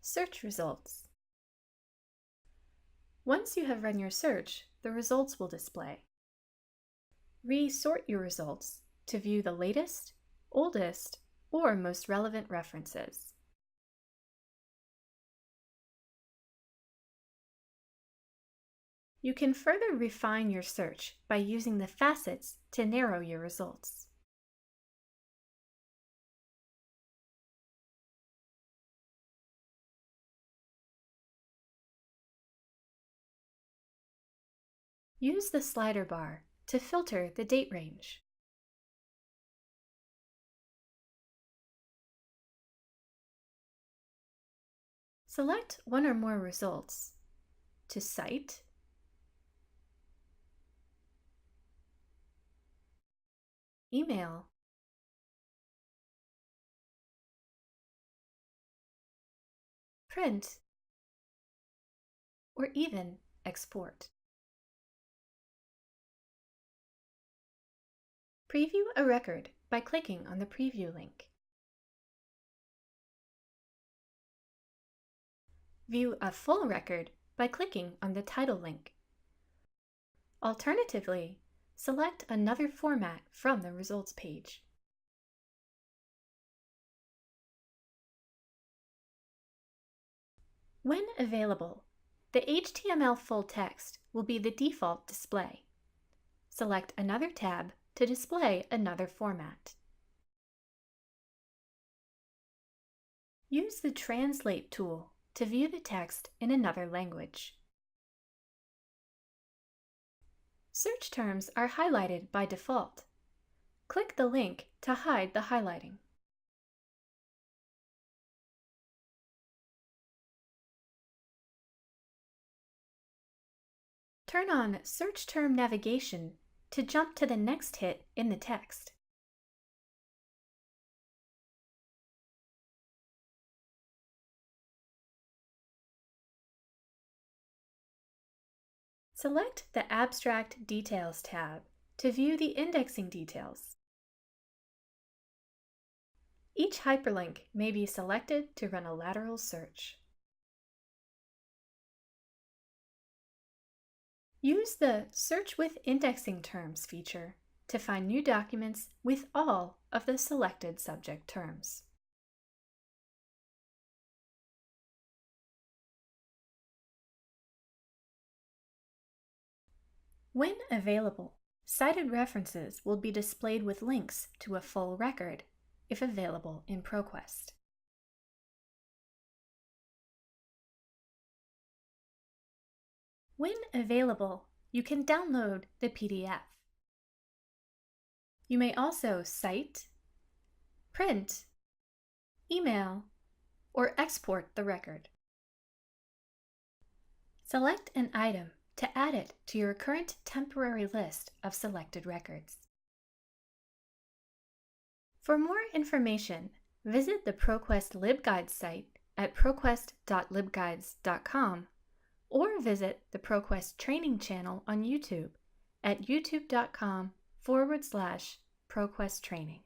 Search results. Once you have run your search, the results will display. Re-sort your results to view the latest, oldest, or most relevant references. You can further refine your search by using the facets to narrow your results. Use the slider bar to filter the date range. Select one or more results to cite, email, print, or even export. Preview a record by clicking on the preview link. View a full record by clicking on the title link. Alternatively, select another format from the results page. When available, the HTML full text will be the default display. Select another tab to display another format. Use the Translate tool to view the text in another language. Search terms are highlighted by default. Click the link to hide the highlighting. Turn on Search Term Navigation to jump to the next hit in the text. Select the Abstract Details tab to view the indexing details. Each hyperlink may be selected to run a lateral search. Use the Search with Indexing Terms feature to find new documents with all of the selected subject terms. When available, cited references will be displayed with links to a full record, if available in ProQuest. When available, you can download the PDF. You may also cite, print, email, or export the record. Select an item to add it to your current temporary list of selected records. For more information, visit the ProQuest LibGuides site at proquest.libguides.com or visit the ProQuest training channel on YouTube at youtube.com/ProQuest training.